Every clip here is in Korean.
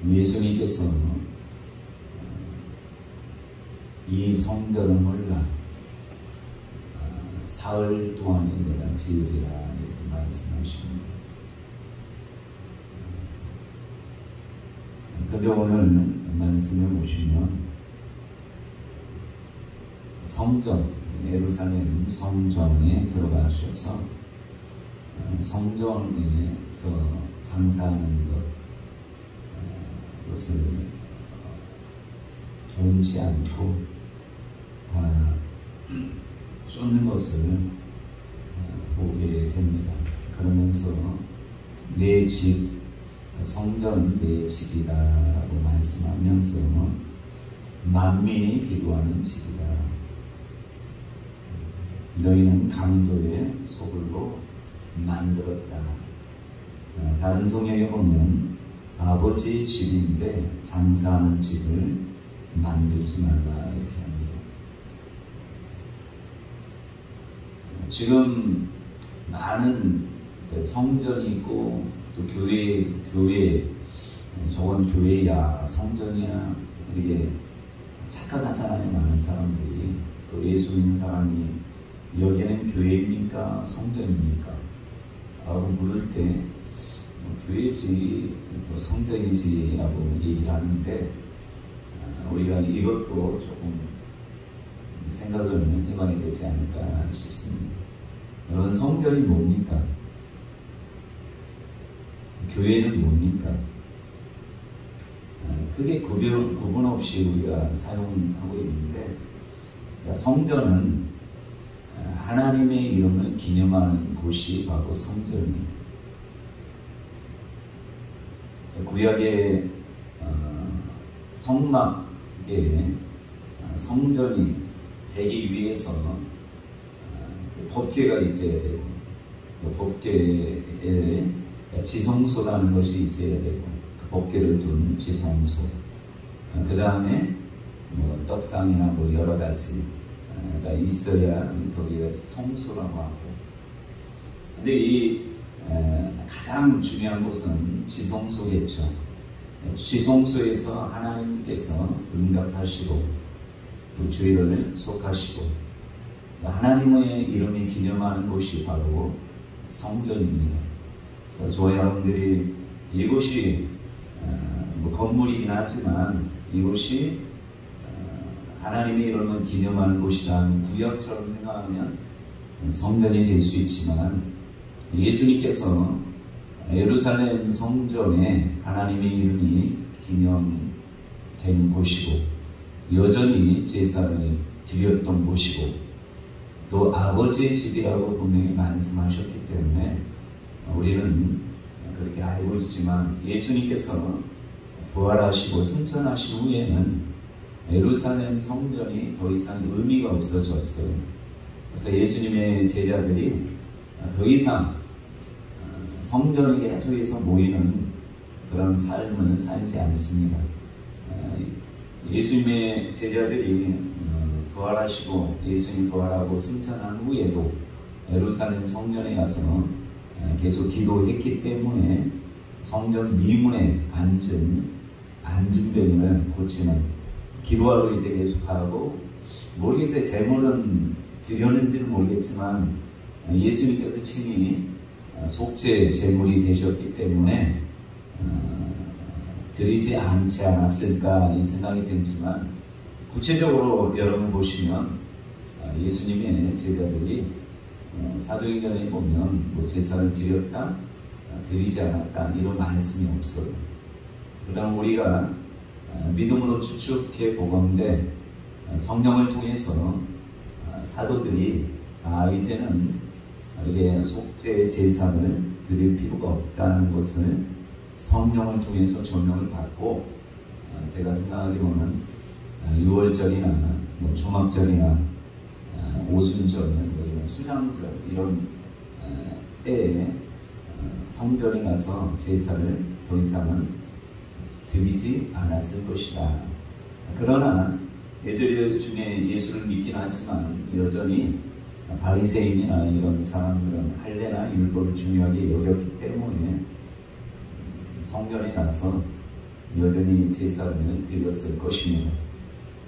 예수님께서 이 성전을 몰라 사흘 동안에 내가 지으리라 이렇게 말씀하십니다. 그런데 오늘 말씀에 보시면 성전, 예루살렘 성전에 들어가셔서 성전에서 장사하는 것을 돈지 않고 다 쫓는 것을 보게 됩니다. 그러면서 내 집, 성전은 내 집이다라고 말씀하면서 만민이 기도하는 집이다. 너희는 강도의 소굴로 만들었다. 다른 성경에 보면 아버지의 집인데 장사하는 집을 만들지 말라 이렇게 합니다. 지금 많은 성전이 있고 또 교회 저건 교회야 성전이야 이렇게 착각하잖아요. 많은 사람들이. 또 예수 믿는 사람이 여기는 교회입니까 성전입니까? 라고 물을 때 교회지 또 성전이지 라고 얘기를 하는데 우리가 이것도 조금 생각을 해봐야 되지 않을까 싶습니다. 여러분, 성전이 뭡니까? 교회는 뭡니까? 크게 구분 없이 우리가 사용하고 있는데, 성전은 하나님의 이름을 기념하는 곳이 바로 성전입니다. 구약의 성막에 성전이 되기 위해서 법궤가 있어야 되고, 법궤에 지성소라는 것이 있어야 되고, 그 법궤를 둔 지성소, 그 다음에 뭐 떡상이나 뭐 여러 가지가 있어야 거기가 성소라고 하고, 근데 이 가장 중요한 곳은 지성소겠죠. 지성소에서 하나님께서 응답하시고 또 죄를 속하시고 하나님의 이름을 기념하는 곳이 바로 성전입니다. 그래서 저와 여러분들이 이곳이 뭐 건물이긴 하지만 이곳이 하나님의 이름을 기념하는 곳이라는 구역처럼 생각하면 성전이 될 수 있지만, 예수님께서 예루살렘 성전에 하나님의 이름이 기념된 곳이고 여전히 제사를 드렸던 곳이고 또 아버지의 집이라고 분명히 말씀하셨기 때문에 우리는 그렇게 알고 있지만, 예수님께서 부활하시고 승천하신 후에는 예루살렘 성전이 더 이상 의미가 없어졌어요. 그래서 예수님의 제자들이 더 이상 성전에 계속해서 모이는 그런 삶을 살지 않습니다. 예수님의 제자들이 부활하시고 예수님 부활하고 승천한 후에도 예루살렘 성전에 가서 계속 기도했기 때문에 성전 미문에 앉은 안진병을 고치는 기도하러 이제 계속하고, 모르겠어요. 제물은 드렸는지는 모르겠지만 예수님께서 친히 속죄 제물이 되셨기 때문에 드리지 않지 않았을까 이 생각이 들지만, 구체적으로 여러분 보시면 예수님의 제자들이 사도행전에 보면 뭐 제사를 드렸다, 드리지 않았다 이런 말씀이 없어요. 그러나 우리가 믿음으로 추측해 보건대 성령을 통해서 사도들이 이제는 이게 속죄 제사를 드릴 필요가 없다는 것을 성령을 통해서 조명을 받고, 제가 생각하기로는 유월절이나 뭐 주막절이나 오순절, 뭐 수장절 이런 때에 성전에 가서 제사를 더 이상은 드리지 않았을 것이다. 그러나 애들 중에 예수를 믿긴 하지만 여전히 바리새인이나 이런 사람들은 할례나 율법을 중요하게 여겼기 때문에 성전에 가서 여전히 제사를 드렸을 것입니다.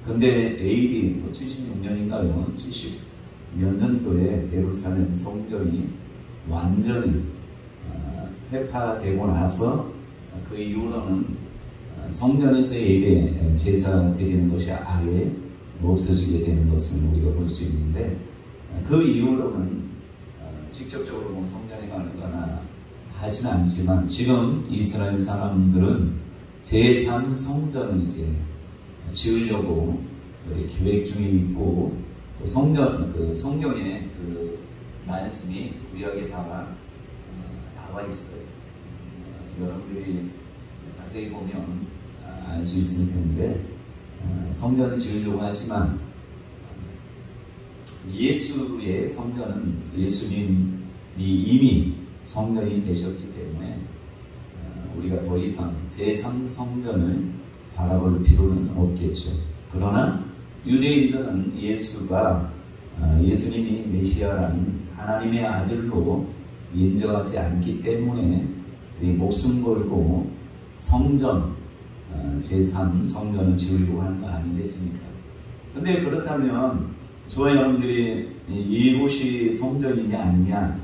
근데 AD 76년인가요? 70몇 년도에 예루살렘 성전이 완전히 회파되고 나서 그 이후로는 성전에서 예배, 제사 드리는 것이 아예 없어지게 되는 것을 우리가 볼 수 있는데, 그 이후로는 직접적으로 뭐 성전에 가는 거나 하진 않지만, 지금 이스라엘 사람들은 제3성전을 이제 지으려고 계획 중에 있고, 또 성경에 그 말씀이 구약에 다 나와 있어요. 여러분들이 자세히 보면 알 수 있을 텐데, 성전을 지으려고 하지만 예수의 성전은 예수님이 이미 성전이 되셨기 때문에 우리가 더 이상 제3성전을 바라볼 필요는 없겠죠. 그러나 유대인들은 예수님이 메시아라는 하나님의 아들로 인정하지 않기 때문에 목숨 걸고 성전, 제3성전을 지으려고 하는 거 아니겠습니까? 근데 그렇다면 저와 여러분들이 이곳이 성전이냐 아니냐,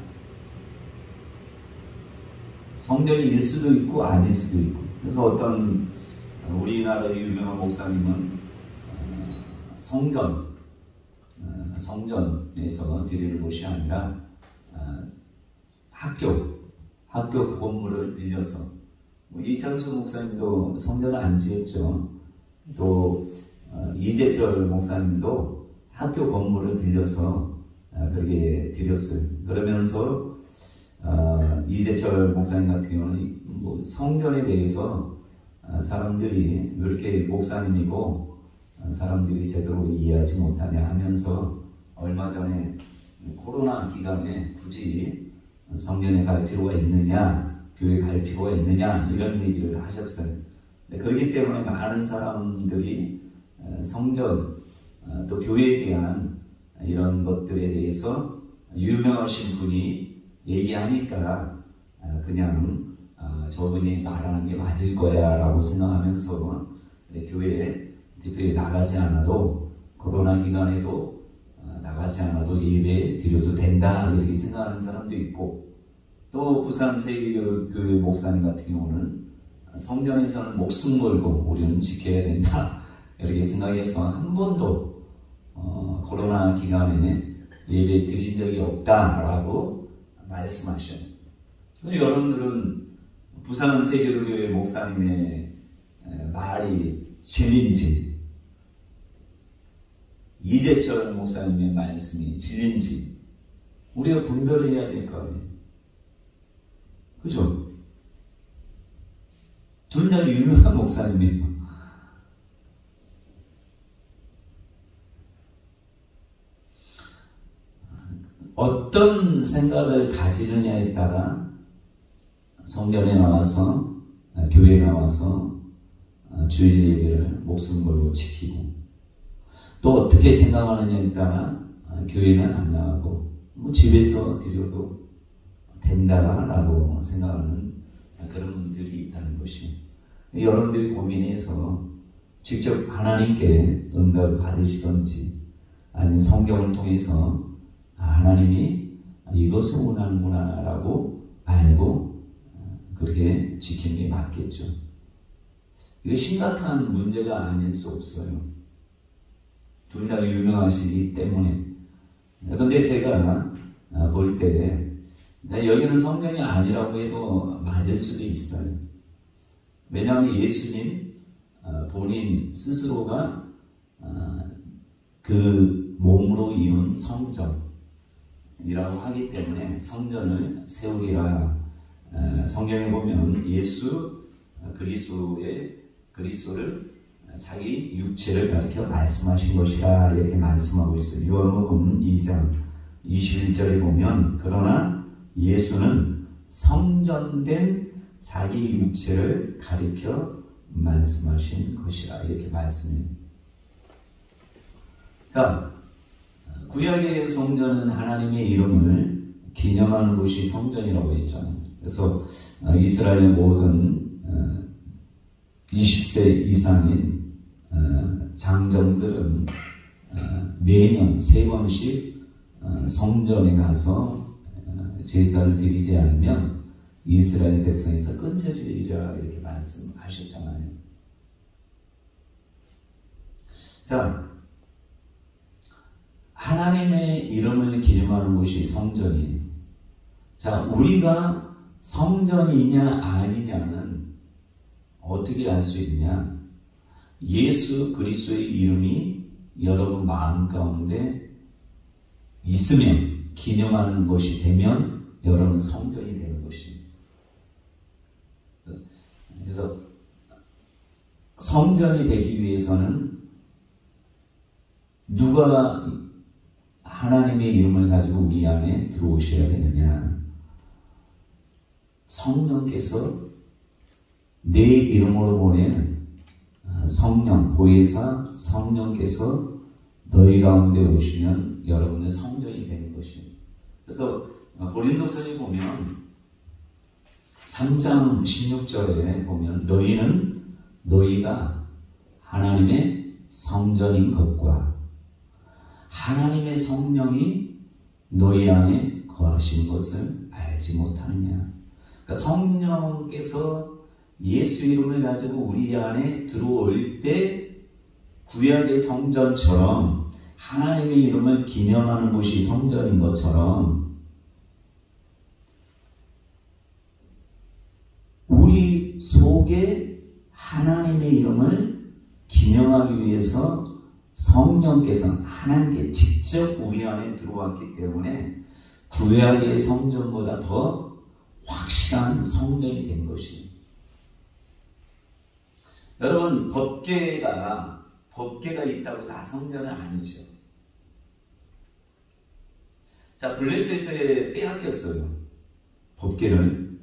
성전일 수도 있고 아닐 수도 있고. 그래서 어떤 우리나라의 유명한 목사님은 성전에서 드리는 곳이 아니라 학교 건물을 빌려서, 이창수 목사님도 성전을 안 지었죠. 또 이재철 목사님도 학교 건물을 빌려서 그렇게 드렸어요. 그러면서 이재철 목사님 같은 경우는 뭐 성전에 대해서 사람들이 왜 이렇게 목사님이고 사람들이 제대로 이해하지 못하냐 하면서, 얼마 전에 코로나 기간에 굳이 성전에 갈 필요가 있느냐, 교회 갈 필요가 있느냐, 이런 얘기를 하셨어요. 그렇기 때문에 많은 사람들이 성전, 또 교회에 대한 이런 것들에 대해서 유명하신 분이 얘기하니까 그냥 저분이 말하는 게 맞을 거야 라고 생각하면서 교회에 특별히 나가지 않아도, 코로나 기간에도 나가지 않아도 예배 드려도 된다 이렇게 생각하는 사람도 있고, 또 부산 세계교회 목사님 같은 경우는 성전에서는 목숨 걸고 우리는 지켜야 된다 이렇게 생각해서 한 번도 코로나 기간에 예배 드린 적이 없다라고 말씀하셔요. 여러분들은 부산 세계교회 목사님의 말이 진리인지, 이재철 목사님의 말씀이 진리인지 우리가 분별을 해야 될 거 아니에요. 그죠? 둘 다 유명한 목사님이에요. 어떤 생각을 가지느냐에 따라 성전에 나와서, 교회에 나와서 주일 예배를 목숨 걸고 지키고, 또 어떻게 생각하느냐에 따라 교회는 안 나가고 집에서 드려도 된다라고 생각하는 그런 분들이 있다는 것이, 여러분들이 고민해서 직접 하나님께 응답을 받으시던지, 아니면 성경을 통해서 하나님이 이것을 원하는구나 라고 알고 그렇게 지키는 게 맞겠죠. 이거 심각한 문제가 아닐 수 없어요. 둘 다 유명하시기 때문에. 그런데 제가 볼 때 여기는 성전이 아니라고 해도 맞을 수도 있어요. 왜냐하면 예수님 본인 스스로가 그 몸으로 이룬 성전이라고 하기 때문에 성전을 세우리라. 성경에 보면 예수 그리스도를 자기 육체를 가리켜 말씀하신 것이라 이렇게 말씀하고 있어요. 요한복음 2장 21절에 보면, 그러나 예수는 성전된 자기 육체를 가리켜 말씀하신 것이라 이렇게 말씀해요. 자, 구약의 성전은 하나님의 이름을 기념하는 곳이 성전이라고 했잖아요. 그래서 이스라엘의 모든 20세 이상인 장정들은 매년 3번씩 성전에 가서 제사를 드리지 않으면 이스라엘 백성에서 끊쳐지리라 이렇게 말씀하셨잖아요. 자, 하나님의 이름을 기념하는 곳이 성전이에요. 자, 우리가 성전이냐 아니냐는 어떻게 알 수 있냐? 예수 그리스도의 이름이 여러분 마음 가운데 있으면, 기념하는 것이 되면 여러분 성전이 되는 것입니다. 그래서 성전이 되기 위해서는 누가 하나님의 이름을 가지고 우리 안에 들어오셔야 되느냐? 성령께서 내 이름으로 보낸 성령, 보혜사 성령께서 너희 가운데 오시면 여러분의 성전이 되는 것입니다. 그래서 고린도서에 보면 3장 16절에 보면 너희가 하나님의 성전인 것과 하나님의 성령이 너희 안에 거하신 것을 알지 못하느냐. 그러니까 성령께서 예수 이름을 가지고 우리 안에 들어올 때 구약의 성전처럼 하나님의 이름을 기념하는 곳이 성전인 것처럼 우리 속에 하나님의 이름을 기념하기 위해서 성령께서 하나님께 직접 우리 안에 들어왔기 때문에 구약의 성전보다 더 확실한 성전이 된 것입니다. 여러분, 법궤가 있다고 다 성전은 아니죠. 자, 블레셋에 빼앗겼어요. 법궤를.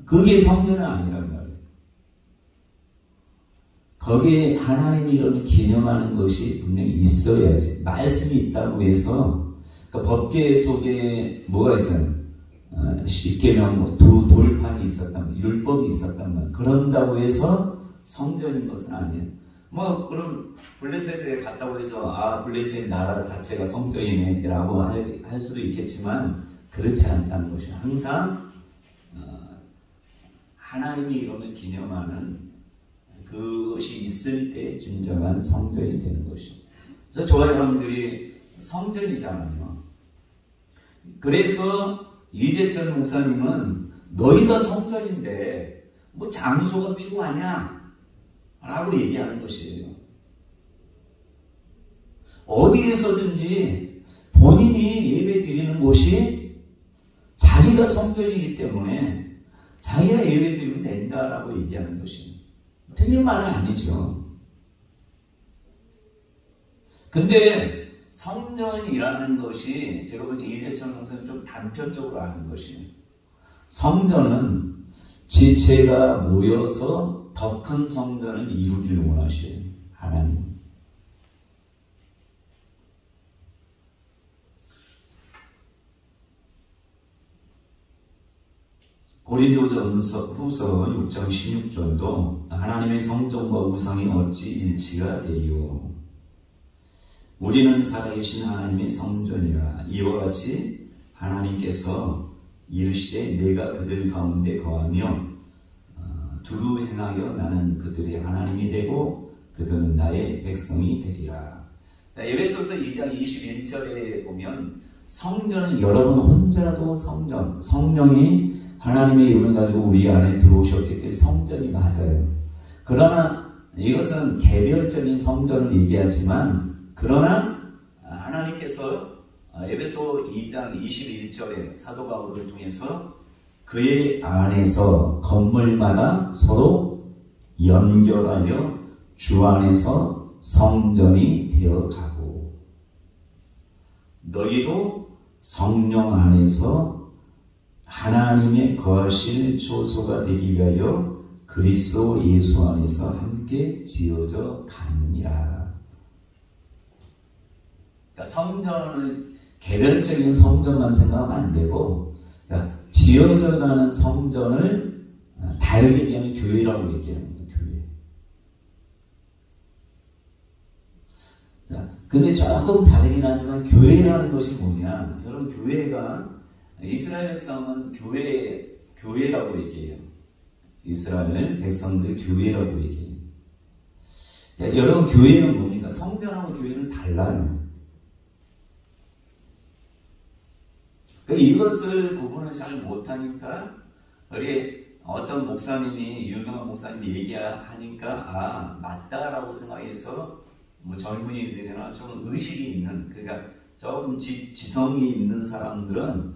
그게 성전은 아니란 말이에요. 거기에 하나님의 이름을 기념하는 것이 분명히 있어야지. 말씀이 있다고 해서, 그러니까 법궤 속에 뭐가 있어요? 10계명 두 돌판이 있었단 말, 율법이 있었단 말. 그런다고 해서 성전인 것은 아니에요. 그럼 블레셋에 갔다고 해서 블레셋 나라 자체가 성전이네 라고 할 수도 있겠지만 그렇지 않다는 것이 항상 하나님의 이름을 기념하는 그것이 있을 때 진정한 성전이 되는 것이죠. 그래서 저와 여러분들이 성전이잖아요. 그래서 이재철 목사님은 너희가 성전인데 장소가 필요하냐? 라고 얘기하는 것이에요. 어디에서든지 본인이 예배 드리는 곳이 자기가 성전이기 때문에 자기가 예배 드리면 된다라고 얘기하는 것입니다. 틀린 말은 아니죠. 근데 성전이라는 것이 제가 볼 때 이재철 목사님 좀 단편적으로 아는 것이에요. 성전은 지체가 모여서 더 큰 성전을 이루기를 원하셔요. 하나님. 고린도전서 후서 6장 16절도 하나님의 성전과 우상이 어찌 일치가 되리요. 우리는 살아계신 하나님의 성전이라. 이와 같이 하나님께서 이르시되 내가 그들 가운데 거하며 두루 행하여 나는 그들의 하나님이 되고 그들은 나의 백성이 되리라. 자, 에베소서 2장 21절에 보면 성전은 여러분 혼자도 성전, 성령이 하나님의 이름을 가지고 우리 안에 들어오셨기 때문에 성전이 맞아요. 그러나 이것은 개별적인 성전을 얘기하지만 그러나 하나님께서 에베소 2장 21절에 사도 바울을 통해서 그의 안에서 건물마다 서로 연결하여 주 안에서 성전이 되어가고 너희도 성령 안에서 하나님의 거하실 초소가 되기 위하여 그리스도 예수 안에서 함께 지어져 가느니라. 그러니까 성전을 개별적인 성전만 생각하면 안 되고 지어져 가는 성전을 다 다르게 얘기하면 교회라고 얘기하는 거예요. 교회. 자, 근데 조금 다르긴 하지만 교회라는 것이 뭐냐? 여러분 교회가 이스라엘 백성은 교회라고 얘기해요. 이스라엘 백성들 교회라고 얘기해요. 자, 여러분 교회는 뭡니까? 성전하고 교회는 달라요. 이것을 구분을 잘 못하니까 우리 어떤 목사님이 유명한 목사님이 얘기하니까 맞다라고 생각해서 뭐 젊은이들이나 좀 의식이 있는 그러니까 조금 지성이 있는 사람들은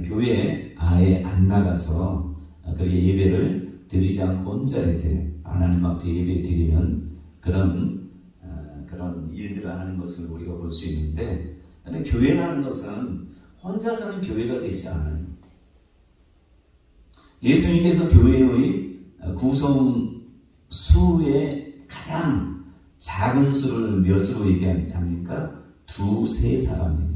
교회에 아예 안 나가서 그렇게 예배를 드리지 않고 혼자 이제 하나님 앞에 예배 드리는 그런 일들을 하는 것을 우리가 볼 수 있는데 교회라는 것은 혼자서는 교회가 되지 않아요. 예수님께서 교회의 구성수의 가장 작은 수를 몇으로 얘기합니까? 두세 사람이에요.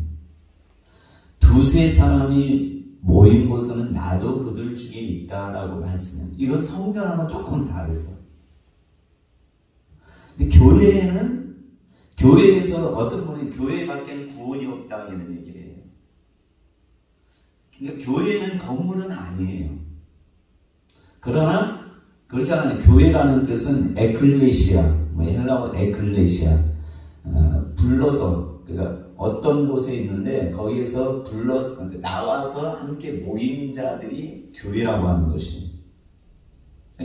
두세 사람이 모인 곳에는 나도 그들 중에 있다라고 말씀해요. 이건 성경하고는 조금 다르죠. 근데 교회에서 어떤 분이 교회밖에는 구원이 없다 이런 얘기를 해요. 그러니까 교회는 건물은 아니에요. 그러나 그렇잖아요. 교회라는 뜻은 에클레시아, 헬라어 에클레시아, 불러서 그러니까 어떤 곳에 있는데 거기에서 불러서 나와서 함께 모인 자들이 교회라고 하는 것이에요.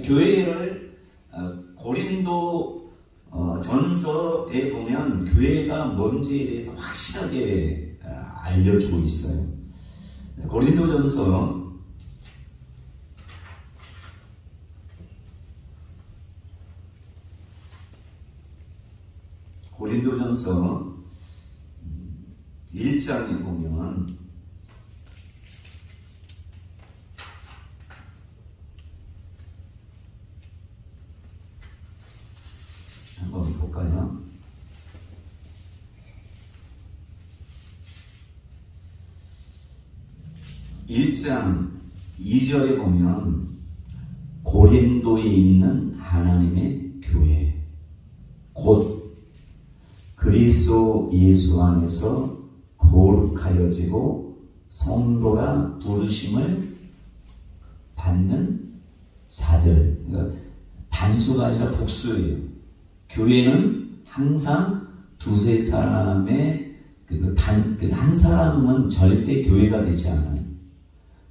교회를 고린도 전서에 보면 교회가 뭔지에 대해서 확실하게 알려주고 있어요. 고린도전서 1장에 보면 한번 볼까요? (1장 2절에) 보면 고린도에 있는 하나님의 교회 곧 그리스도 예수 안에서 거룩하여지고 성도라 부르심을 받는 자들. 그러니까 단수가 아니라 복수예요. 교회는 항상 두세 사람의 한 사람은 절대 교회가 되지 않아요.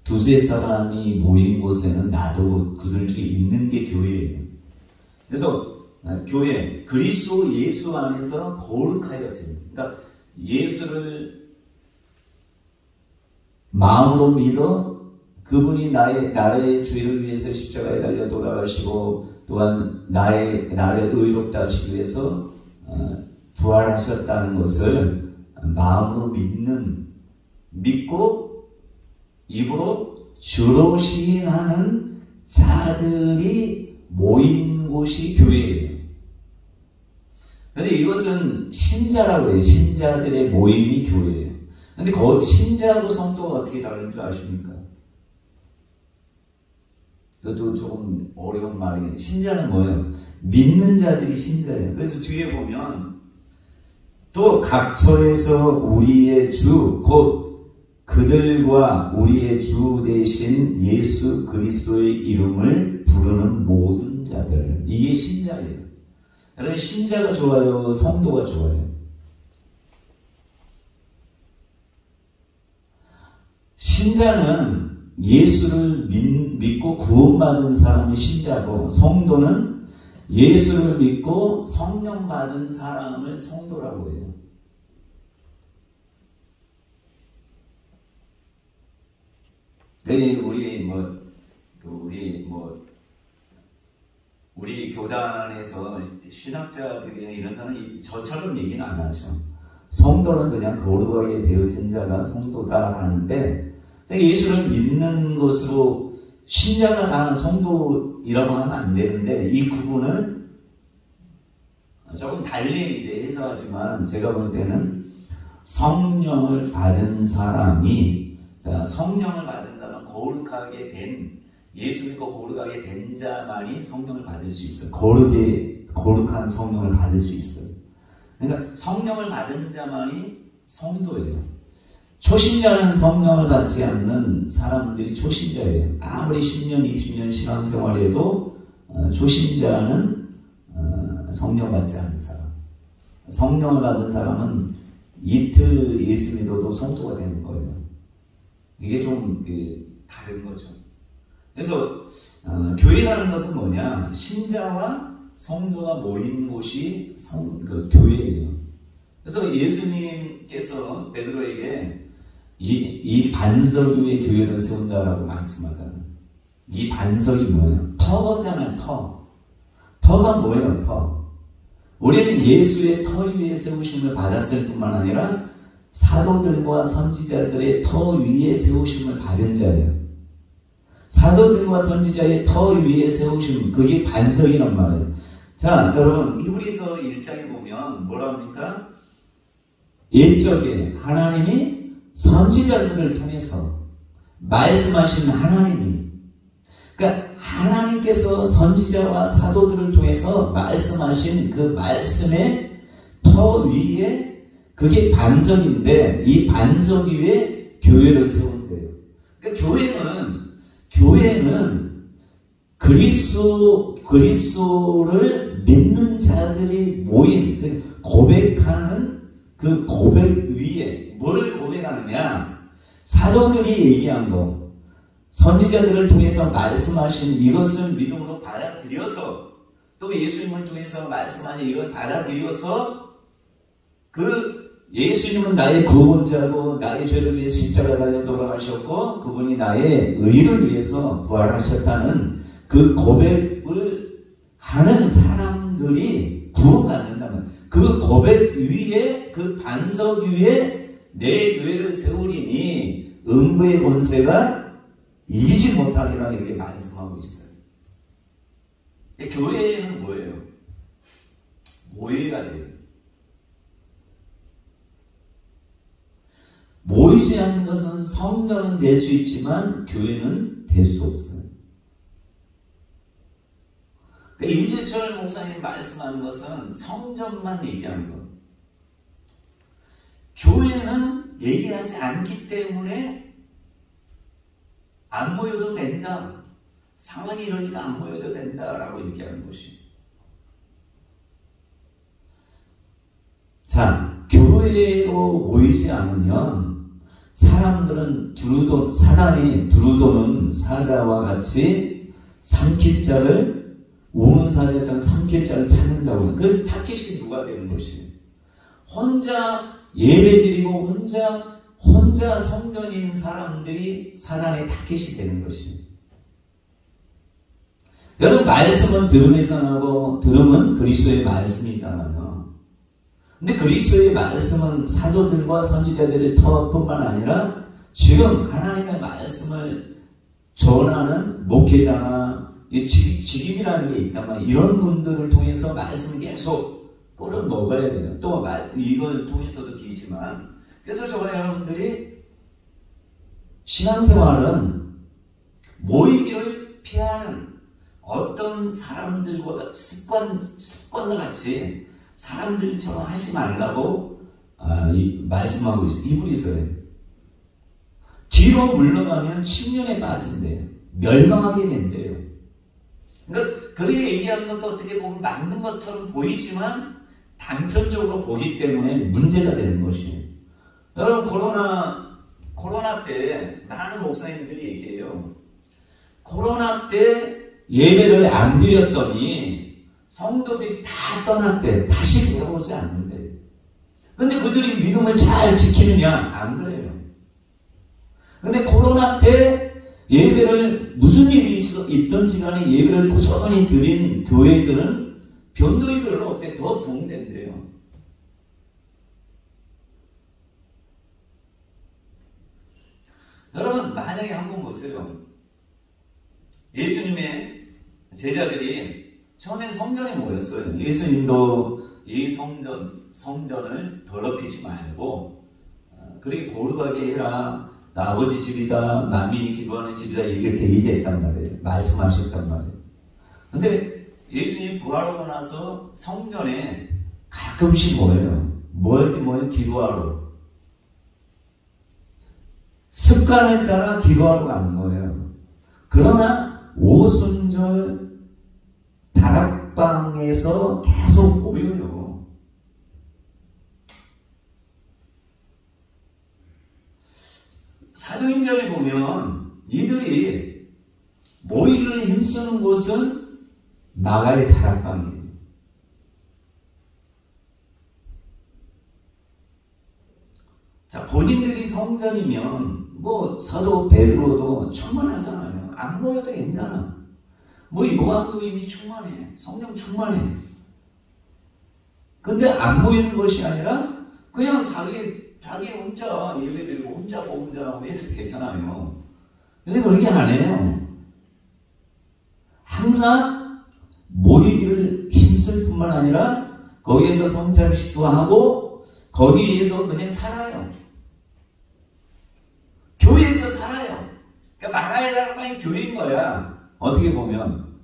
두세 사람이 모인 곳에는 나도 그들 중에 있는 게 교회예요. 그래서 교회, 그리스도 예수 안에서 거룩하여진, 그러니까 예수를 마음으로 믿어 그분이 나의 죄를 위해서 십자가에 달려 돌아가시고 또한 나를 의롭다 하시기 위해서 부활하셨다는 것을 마음으로 믿고 입으로 주로 시인하는 자들이 모인 곳이 교회예요. 근데 이것은 신자라고 해요. 신자들의 모임이 교회예요. 근데 신자하고 성도가 어떻게 다른 줄 아십니까? 이것도 조금 어려운 말이에요. 신자는 뭐예요? 믿는 자들이 신자예요. 그래서 뒤에 보면 또 각처에서 우리의 주 곧 그들과 우리의 주 대신 예수 그리스도의 이름을 부르는 모든 자들. 이게 신자예요. 여러분 신자가 좋아요? 성도가 좋아요? 신자는 예수를 믿고 구원받은 사람이 신자고 성도는 예수를 믿고 성령 받은 사람을 성도라고 해요. 우리 교단에서 신학자들이나 이런 사람이 저처럼 얘기는 안 하죠. 성도는 그냥 거룩하게 되어진 자가 성도다 하는데 예수를 믿는 것으로 신자가 다 성도이라고 하면 안 되는데 이 구분을 조금 달리 이제 해석하지만 제가 볼 때는 성령을 받은 사람이 성령을 받은 사람은 거룩하게 된 예수 믿고 거룩하게 된 자만이 성령을 받을 수 있어요. 거룩한 성령을 받을 수 있어요. 그러니까 성령을 받은 자만이 성도예요. 초신자는 성령을 받지 않는 사람들이 초신자예요. 아무리 10년, 20년 신앙생활에도 초신자는 성령 받지 않는 사람. 성령을 받은 사람은 이틀 예수 믿어도 성도가 되는 거예요. 이게 좀 다른 거죠. 그래서 교회라는 것은 뭐냐? 신자와 성도가 모인 곳이 교회예요. 그래서 예수님께서 베드로에게 이 반석 위에 교회를 세운다라고 말씀하잖아요. 이 반석이 뭐예요? 터잖아요. 터가 뭐예요? 터. 우리는 예수의 터 위에 세우심을 받았을 뿐만 아니라 사도들과 선지자들의 터 위에 세우심을 받은 자예요. 사도들과 선지자의 터 위에 세우심, 그게 반석이란 말이에요. 자, 여러분, 히브리서 1장에 보면 뭐라 합니까? 옛적에 하나님이 선지자들을 통해서 말씀하신 하나님이, 그러니까 하나님께서 선지자와 사도들을 통해서 말씀하신 그 말씀의 터 위에, 그게 반석인데 이 반석 위에 교회를 세운대요. 그러니까 교회는 그리스도를 믿는 자들이 모인, 고백하는 그 고백 위에 뭘 고백하느냐? 사도들이 얘기한 거, 선지자들을 통해서 말씀하신 이것을 믿음으로 받아들여서, 또 예수님을 통해서 말씀하신 이걸 받아들여서, 그 예수님은 나의 구원자고 나의 죄를 위해 십자가 달려 돌아가셨고 그분이 나의 의를 위해서 부활하셨다는 그 고백을 하는 사람들이 구원받는다면, 그 고백 위에, 그 반석 위에 내 교회를 세우리니 음부의 권세가 이기지 못하리라, 이렇게 말씀하고 있어요. 교회는 뭐예요? 모여야 돼요. 모이지 않는 것은 성전은 될 수 있지만 교회는 될 수 없어요. 임재철 목사님 말씀하는 것은 성전만 얘기하는 것. 교회는 얘기하지 않기 때문에 안 모여도 된다. 상황이 이러니까 안 모여도 된다라고 얘기하는 것이. 자, 교회로 모이지 않으면 사람들은 사단이 두루도는 사자와 같이 삼킬 자를, 우는 사자처럼 삼킬 자를 찾는다고. 그래서 타깃이 누가 되는 것이에요? 혼자 예배드리고 혼자 성전인 사람들이 사단의 타깃이 되는 것이에요. 여러분, 말씀은 들음에서 나고 들음은 그리스도의 말씀이잖아요. 근데 그리스도의 말씀은 사도들과 선지자들의 터뿐만 아니라 지금 하나님의 말씀을 전하는 목회자나 직임이라는 게 있다면 이런 분들을 통해서 말씀을 계속 꿀을 먹어야 돼요. 또 이걸 통해서도 비지만, 그래서 저와 여러분들이 신앙생활은 모이기를 피하는 어떤 사람들과 습관과 같이 사람들처럼 하지 말라고 말씀하고 있어요. 히브리서에. 뒤로 물러가면 침륜에 빠진대요. 멸망하게 된대요. 그러니까 그렇게 얘기하는 것도 어떻게 보면 맞는 것처럼 보이지만 단편적으로 보기 때문에 문제가 되는 것이에요. 여러분, 코로나 때 많은 목사님들이 얘기해요. 코로나 때 예배를 안 드렸더니 성도들이 다 떠났대. 다시 돌아오지 않는데. 근데 그들이 믿음을 잘 지키느냐? 안 그래요. 근데 코로나 때 예배를 무슨 일이 있든지 간에 예배를 꾸준히 드린 교회들은 변동이 별로 없대. 더 부흥된대요. 여러분, 만약에 한번 보세요. 예수님의 제자들이 처음엔 성전에 모였어요. 예수님도 이 성전을 더럽히지 말고 그렇게 거룩하게 해라. 나 아버지 집이다. 만민이 기도하는 집이다. 이렇게 얘기했단 말이에요. 이렇게 말씀하셨단 말이에요. 근데 예수님이 부활하고 나서 성전에 가끔씩 뭐예요? 뭐 할 때 뭐예요? 기도하러. 습관에 따라 기도하러 가는 거예요. 그러나 오순절 다락방에서 계속 모여요. 사도행전에 보면 이들이 모이기를 힘쓰는 곳은 마가의 다락방이에요. 자, 본인들이 성전이면 뭐 사도 베드로도 충만하잖아요. 안 모여도 괜찮아. 뭐 요한도 이미 충만해. 성령 충만해. 근데 안 모이는 것이 아니라 그냥 자기 혼자 예배드리고 혼자 해서 되잖아요. 근데 그렇게 안 해요. 항상 모이기를 힘쓸 뿐만 아니라 거기에서 성찬식도 하고 거기에서 그냥 살아요. 교회에서 살아요. 그러니까 마가의 다락방이 교회인 거야. 어떻게 보면.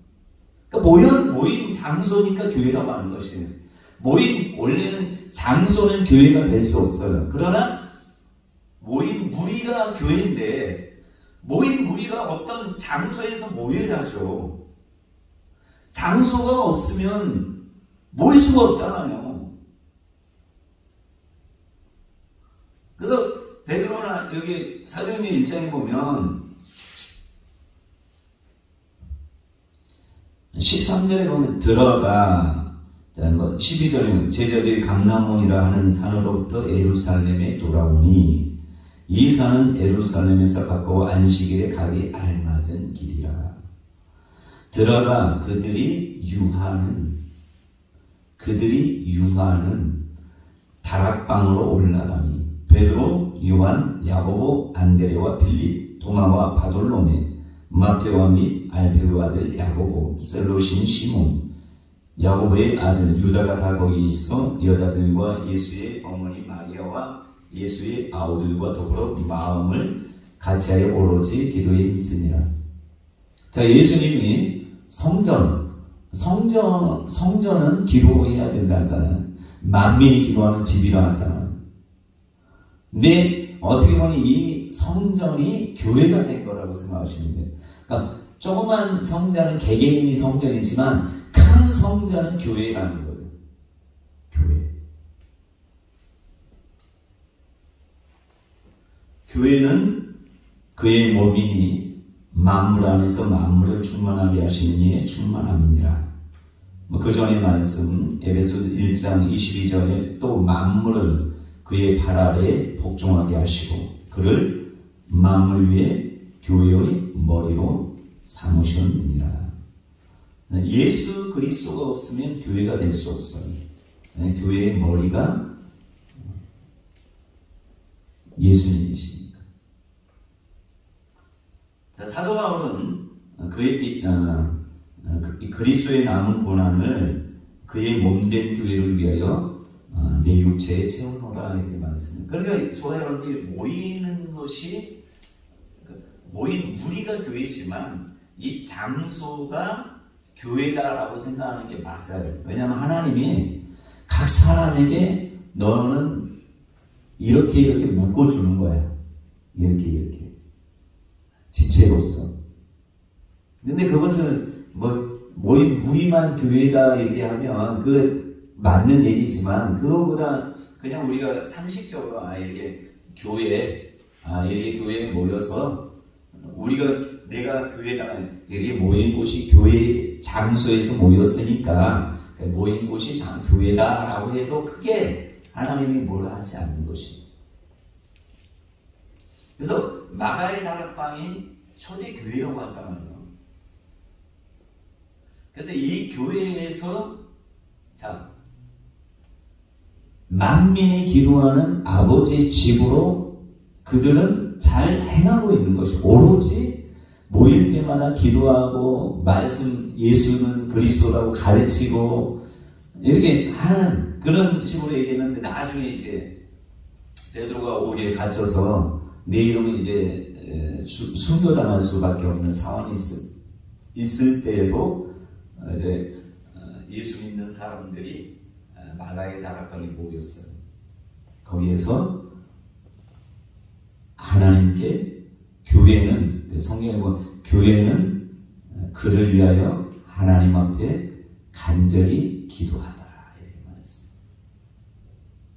그러니까 모인 장소니까 교회라고 하는 것이에요. 원래는 장소는 교회가 될 수 없어요. 그러나 모인 무리가 교회인데 모인 무리가 어떤 장소에서 모여야죠. 장소가 없으면 모일 수가 없잖아요. 그래서 베드로나 여기 사도행전 1장에 보면 13절에 보면 들어가 12절에 제자들이 감람원이라 하는 산으로부터 예루살렘에 돌아오니 이 산은 예루살렘에서 가까워 안식일에 가기 알맞은 길이라. 들어가 그들이 유하는 다락방으로 올라가니 베드로, 요한, 야고보, 안드레와 빌립, 도마와 바돌로메, 마테오와 및 알페의 아들 야고보, 셀로신 시몬, 야고보의 아들 유다가 다 거기 있어 여자들과 예수의 어머니 마리아와 예수의 아우들과 더불어 마음을 같이하여 오로지 기도에 있으니라. 자, 예수님이 성전은 기도해야 된다 하잖아요. 만민이 기도하는 집이라 하잖아요. 근데 어떻게 보면 이 성전이 교회가 된 거라고 생각하시면 돼요. 그러니까 조그만 성전은 개개인이 성전이지만 큰 성전은 교회라는 거예요. 교회는 그의 몸이니 만물 안에서 만물을 충만하게 하시는 이의 충만함이니라. 그 전에 말씀 에베소서 1장 22절에 또 만물을 그의 발 아래에 복종하게 하시고 그를 만물 위에 교회의 머리로 삼으셨느니라. 예수 그리스도가 없으면 교회가 될 수 없어요. 교회의 머리가 예수님이십니다. 자, 사도 바울은 그의 그리스도의 남은 고난을 그의 몸된 교회를 위하여 내 육체에 채우노라 이렇게 말했습니다. 그러니까 저와 여러분들이 모이는 것이 모인 무리가 교회지만 이 장소가 교회다라고 생각하는 게 맞아요. 왜냐하면 하나님이 각 사람에게 너는 이렇게 묶어주는 거야. 이렇게 지체로서. 근데 그것을 모인 무리만 교회다 얘기하면 그 맞는 얘기지만 그거보다 그냥 우리가 상식적으로 이렇게 이렇게 교회에 모여서 내가 교회다가 이렇게 모인 곳이 교회 장소에서 모였으니까 모인 곳이 교회다라고 해도 크게 하나님이 뭐라 하지 않는 것이. 그래서 마가의 다락방이 초대 교회라고 하잖아요. 그래서 이 교회에서 만민이 기도하는 아버지의 집으로 그들은 잘 행하고 있는 것이 오로지 모일 때마다 기도하고 말씀 예수는 그리스도라고 가르치고 이렇게 하는 그런 식으로 얘기했는데 나중에 이제 베드로가 오기에 갇혀서 내일은 이제 순교당할 수밖에 없는 상황이 있습니다. 있을 때에도 이제 예수 믿는 사람들이 마가의 다락방에 모였어요. 거기에서 하나님께 교회는, 성경에 보면 교회는 그를 위하여 하나님 앞에 간절히 기도하다 이렇게 말했습니다.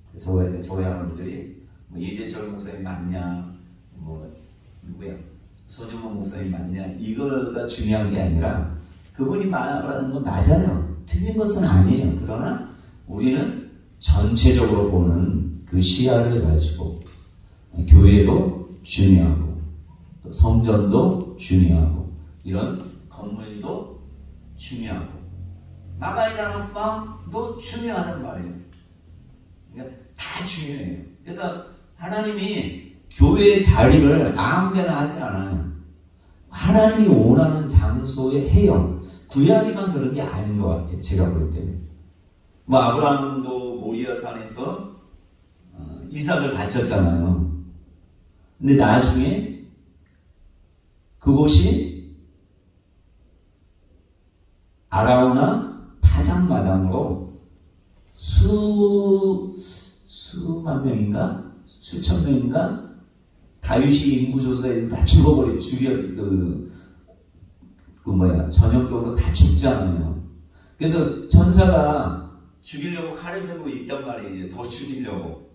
그래서 저희 여러분들이 뭐 이재철 목사님 맞냐, 뭐 누구야, 손영원 목사님 맞냐, 이거가 중요한 게 아니라 그분이 말하는 건 맞아요. 틀린 것은 아니에요. 그러나 우리는 전체적으로 보는 그 시야를 가지고 교회도 중요하고 또 성전도 중요하고 이런 건물도 중요하고 마가의 다락방도 중요하단 말이에요. 그러니까 다 중요해요. 그래서 하나님이 교회의 자리를 아무데나 하지 않아요. 하나님이 원하는 장소에 해요. 구약에만 그런 게 아닌 것 같아요. 제가 볼 때는. 뭐 아브라함도 모리아산에서 이삭을 바쳤잖아요. 근데 나중에 그곳이 아라우나 타작마당으로 수만 명인가? 수천 명인가? 다윗이 인구조사에서 다 죽어버려, 전형적으로 다 죽잖아요. 그래서 전사가 죽이려고 칼을 들고 있단 말이에요. 더 죽이려고.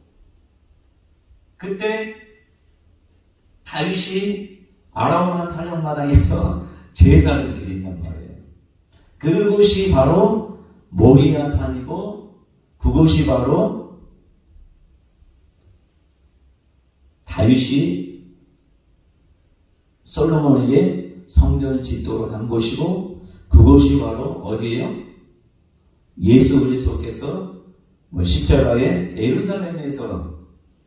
그때 다윗이 아라우나 타작마당에서 제사를 드린단 말이에요. 그곳이 바로 모리아산이고 그곳이 바로 다윗이 솔로몬에게 성전을 짓도록 한 곳이고 그곳이 바로 어디예요? 예수 그리스도께서 십자가에 예루살렘에서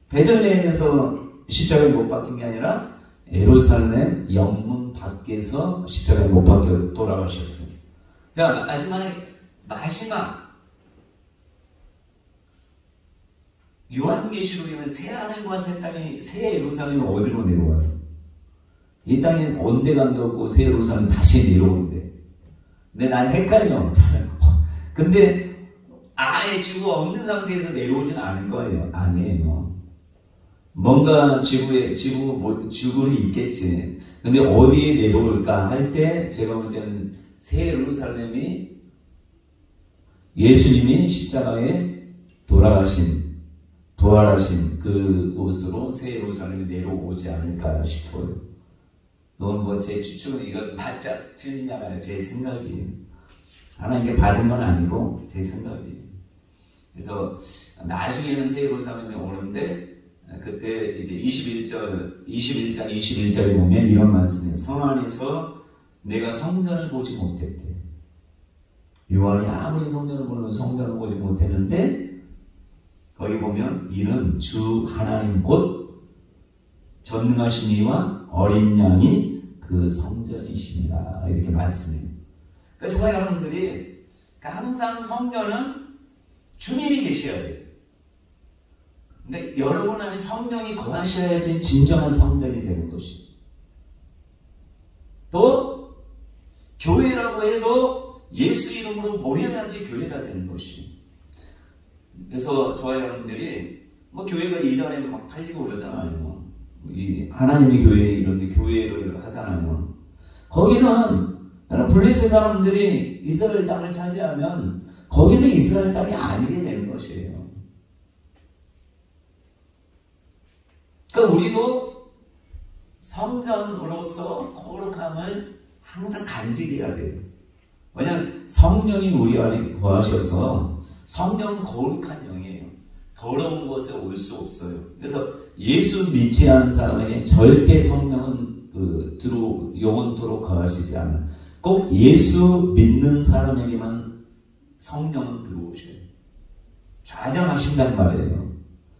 베들레헴에서 십자가에 못 박힌 게 아니라 예루살렘 영문 밖에서 십자가에 못 박혀 돌아가셨어요. 자, 마지막 요한계시록에는 새 하늘과 새 땅이, 새 예루살렘이 어디로 내려와요? 이 땅에 온데간도 없고 새 예루살렘 다시 내려오는데. 근데 난 헷갈려. 근데 아예 지구 없는 상태에서 내려오진 않을 거예요. 아니에요. 뭔가 지구는 있겠지. 근데 어디에 내려올까 할 때 제가 볼 때는 새 예루살렘이 예수님이 십자가에 돌아가신 부활하신 그곳으로 새 예루살렘이 내려오지 않을까 싶어요. 이건 뭐 제 추측은 이거 맞자 틀리냐가 제 생각이에요. 하나님께 받은 건 아니고 제 생각이에요. 그래서 나중에는 새 예루살렘이 오는데 그때 이제 21장 21절에 보면 이런 말씀이에요. 성 안에서 내가 성전을 보지 못했대. 요한이 아무리 성전을 보는 성전을 보지 못했는데 거기 보면 이는 주 하나님 곧 전능하신 이와 어린 양이 그 성전이십니다. 이렇게 말씀해요. 그래서 저와 여러분들이 항상 성전은 주님이 계셔야 돼요. 그러니까 여러분 안에 성령이 거하셔야지 진정한 성전이 되는 것이. 또 교회라고 해도 예수 이름으로 모여야지 교회가 되는 것이. 그래서 저와 여러분들이 뭐 교회가 이단에 막 팔리고 그러잖아요. 이 하나님의 교회 이런 데 교회를 하잖아요. 거기는 블레셋 사람들이 이스라엘 땅을 차지하면 거기는 이스라엘 땅이 아니게 되는 것이에요. 그러니까 우리도 성전으로서 거룩함을 항상 간직해야 돼요. 왜냐하면 성령이 우리 안에 거하셔서 성령은 거룩한 영이에요. 더러운 곳에 올 수 없어요. 그래서 예수 믿지 않은 사람에게 절대 성령은 영원토록 거하시지 않아요. 꼭 예수 믿는 사람에게만 성령은 들어오셔요. 좌정하신단 말이에요.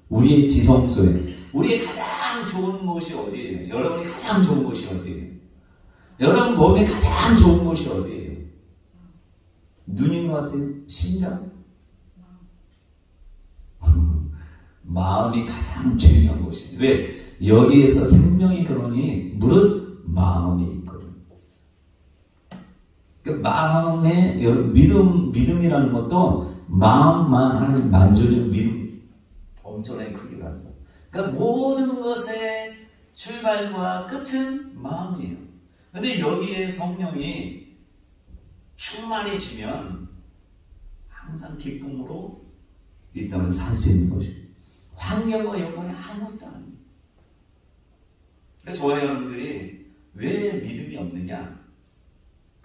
우리의 지성소에. 우리의 가장 좋은 곳이 어디예요? 여러분이 가장 좋은 곳이 어디예요? 여러분 몸에 가장 좋은 곳이 어디예요? 눈인 것 같은 심장? 마음이 가장 중요한 곳이에요. 왜? 여기에서 생명이 그러니 무릇 마음이 있거든. 그 마음의 믿음이라는 것도 마음만 하나님 만져주는 믿음 엄청나게 크기라서. 그러니까 모든 것의 출발과 끝은 마음이에요. 근데 여기에 성령이 충만해지면 항상 기쁨으로 일단은 살 수 있는 것이에요. 환경과 여건이 아무것도 아니에요. 그러니까 저와 여러분들이 왜 믿음이 없느냐?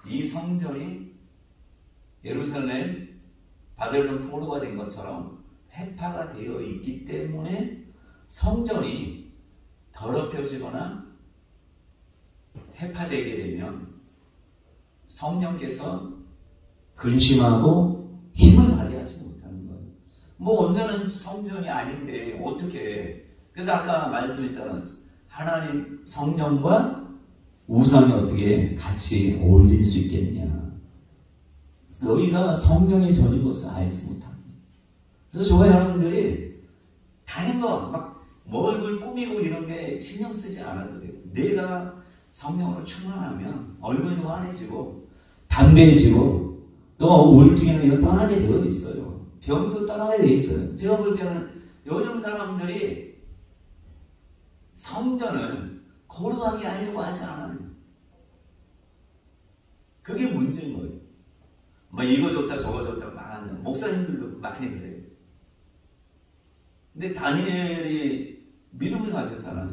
이 성전이 예루살렘 바벨론 포로가 된 것처럼 회파가 되어 있기 때문에 성전이 더럽혀지거나 회파되게 되면 성령께서 근심하고 힘을 발휘하지 못하는 거예요. 뭐 온전한 성전이 아닌데 어떻게? 그래서 아까 말씀했잖아요. 하나님 성령과 우상이 어떻게 같이 어울릴 수 있겠냐. 너희가 성령의 전인 것을 알지 못합니다. 그래서 저와 여러분들이 다른 거 막 뭐 얼굴 꾸미고 이런 게 신경 쓰지 않아도 돼요. 내가 성령으로 충만하면 얼굴도 환해지고 담대해지고 또 우울증에는 이거 떠나게 되어 있어요. 병도 떠나게 되어 있어요. 제가 볼 때는 요즘 사람들이 성전을 거룩하게 하려고 하지 않아요. 그게 문제인 거예요. 뭐 이거 좋다 저거 좋다 말하는 목사님들도 많이 그래요. 근데 다니엘이 믿음을 가졌잖아요.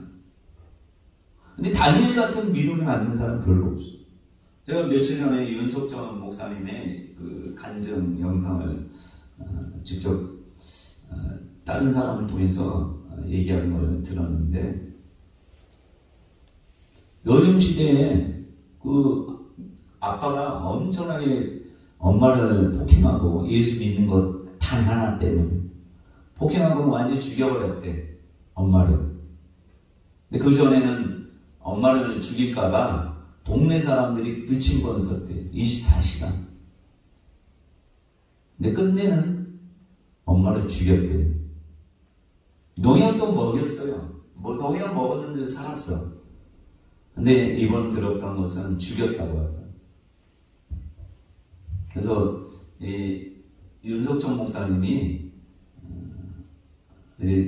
근데 다니엘 같은 믿음을 갖는 사람 별로 없어. 제가 며칠 전에 윤석정 목사님의 그 간증 영상을 직접 다른 사람을 통해서 얘기하는 걸 들었는데, 요즘 시대에 그 아빠가 엄청나게 엄마를 폭행하고 예수 믿는 것 단 하나 때문에 폭행하고 완전히 죽여버렸대, 엄마를. 근데 그 전에는 엄마를 죽일까봐 동네 사람들이 불침번 썼대, 24시간. 근데 끝내는 엄마를 죽였대. 농약도 먹였어요. 뭐 농약 먹었는데 살았어. 근데 이번 들었던 것은 죽였다고 하더라고요. 그래서 이 윤석정 목사님이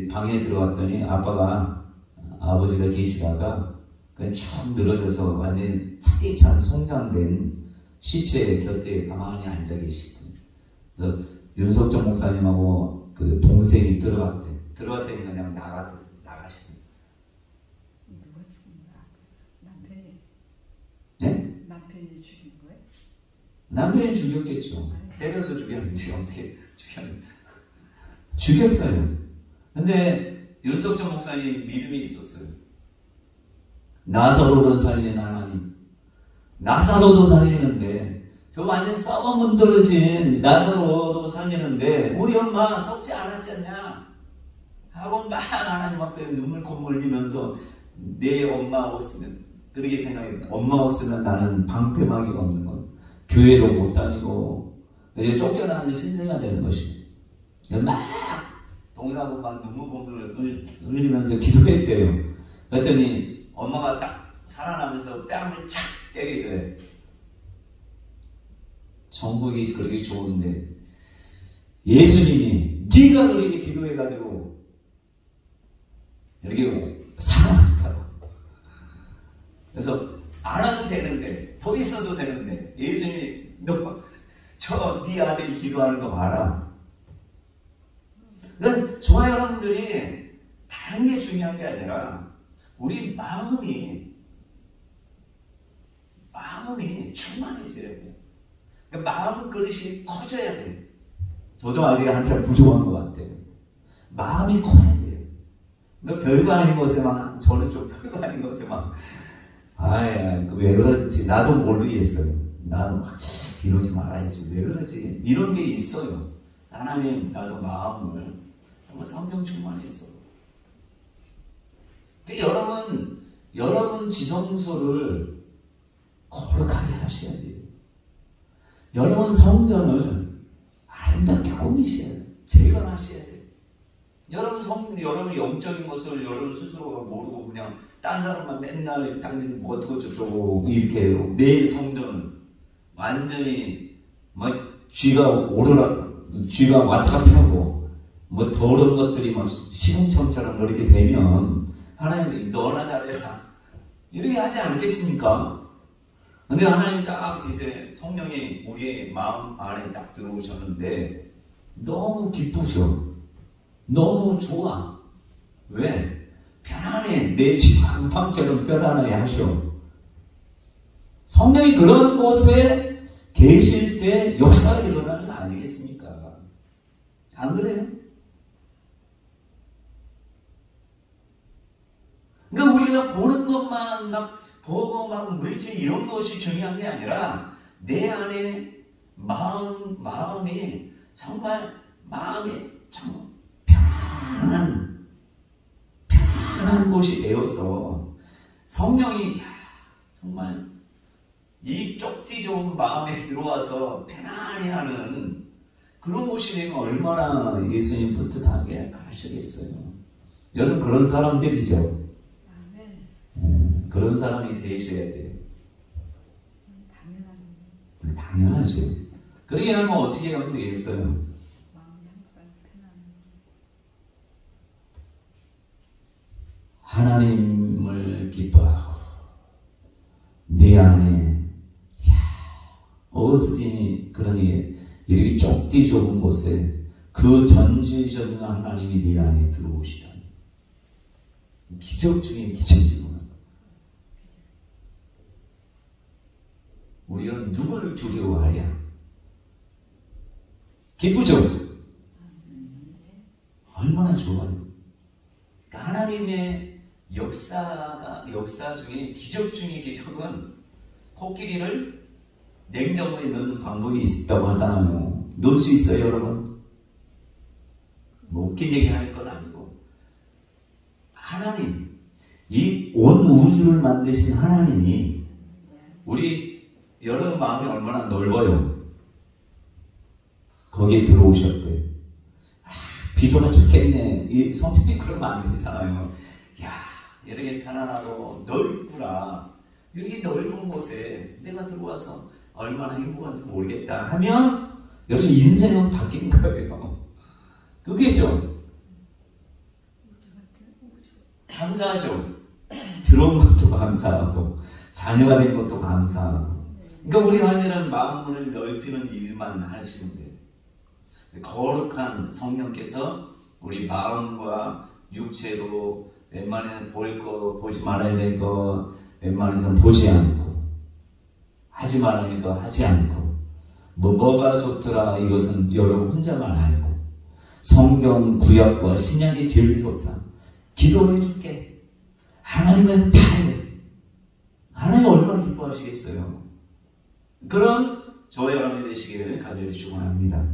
방에 들어왔더니 아버지가 계시다가 그냥 쭉 늘어져서 완전히 차디찬 송장된 시체 곁에 가만히 앉아 계시더니, 그래서 윤석정 목사님하고 그 동생이 들어왔더니 그냥 나가시더니. 누가 죽인 거야? 남편이? 네? 남편이 죽인 거예요? 남편이 죽였겠죠. 때려서 죽였는지 어떻게 죽였어요. 근데 윤석정 목사님 믿음이 있었어요. 나사로도 살리는 하나님. 나사로도 살리는데, 저 완전 썩어 문드러진 나사로도 살리는데 우리 엄마 썩지 않았지 않냐 하고 막 하나님 앞에 눈물 콧물 흘리면서 내 엄마 없으면, 그렇게 생각해. 엄마 없으면 나는 방패막이가 없는 것, 교회도 못 다니고 이제 쫓겨나는 신세가 되는 것이. 막 동생하고 막 눈물 콧물 흘리면서 기도했대요. 그랬더니 엄마가 딱 살아나면서 뺨을 착 때리더래. 정국이 그렇게 좋은데 예수님이 네가 그렇게 기도해가지고 이렇게 살아났다고. 그래서 안 와도 되는데, 더 있어도 되는데, 예수님이 너 저 네 아들이 기도하는 거 봐라. 그러니까 저와 여러분들이 다른 게 중요한 게 아니라 우리 마음이 충만해져야 돼요. 그러니까 마음 그릇이 커져야 돼요. 저도 아직 한참 부족한 것 같아요. 마음이 커야 돼요. 너 별거 아닌 것에 막, 저는 좀 별거 아닌 것에 막, 왜 그러지? 나도 모르겠어요. 나도 막 이러지 말아야지. 왜 그러지? 이런 게 있어요. 하나님, 나도 마음을 정말 성령 충만했어. 여러분 지성소를 거룩하게 하셔야 돼요. 여러분 성전을 아름답게 꾸미셔야 돼요. 재건하셔야 돼요. 여러분 영적인 것을 여러분 스스로가 모르고 그냥 딴 사람만 맨날 당신 뭐 어떻고 저쩌고 이렇게 해요. 내 성전은 완전히 뭐 쥐가 왔다 갔다 하고 뭐 더러운 것들이 막 시궁창처럼 그렇게 되면 하나님이 너나 잘해라 이렇게 하지 않겠습니까? 근데 하나님 딱 이제 성령이 우리의 마음 안에 딱 들어오셨는데 너무 기쁘셔. 너무 좋아. 왜? 편안해. 내 집 안방처럼 편안하게 하셔. 성령이 그런 곳에 계실 때 역사가 일어나는 거 아니겠습니까? 안 그래요? 그러니까 우리가 보는 것만 막 보고 막 물질 이런 것이 중요한 게 아니라 내 안에 마음이 정말 마음이 정말 편안한 곳이 되어서 성령이 정말 이 쪽지 좋은 마음에 들어와서 편안히 하는 그런 곳이 되면 얼마나 예수님 뿌듯하게 하시겠어요. 여러분 그런 사람들이죠. 그런 사람이 되셔야 돼요. 당연하죠. 그렇게 하면 어떻게 하면 되겠어요? 하나님을 기뻐하고 내 안에 어거스틴이 그러니 이렇게 좁디 좁은 곳에 그 전지전능한 하나님이 내 안에 들어오시다니 기적 중인 기적이구나. 우리는 누구를 두려워하랴? 기쁘죠? 얼마나 좋아요. 하나님의 역사 중에 기적 중의 기적은 코끼리를 냉장고에 넣는 방법이 있다고 하잖아요. 넣을 수 있어요, 여러분? 뭐 웃긴 얘기 할 건 아니고. 하나님, 이 온 우주를 만드신 하나님이 우리 여러분 마음이 얼마나 넓어요. 거기에 들어오셨대요. 비좁아 죽겠네. 이 성경이 그러면 안 되잖아요. 야, 이렇게 가난하고 넓구나. 이렇게 넓은 곳에 내가 들어와서 얼마나 행복한지 모르겠다 하면 여러분 인생은 바뀐 거예요. 그게죠. 감사하죠. 들어온 것도 감사하고 자녀가 된 것도 감사하고. 그러니까 우리 하나님은 마음문을 넓히는 일만 하시면 돼요. 거룩한 성령께서 우리 마음과 육체로 웬만해는 볼 거 보지 말아야 될 거 웬만해서는 보지 않고 하지 말아야 거 하지 않고 뭐가 좋더라 이것은 여러분 혼자만 알고 성경 구약과 신약이 제일 좋다. 기도해 줄게. 하나님은 다 해. 하나님 얼마나 기뻐하시겠어요. 그런 저와 여러분이 되시기를 간절히 축원합니다.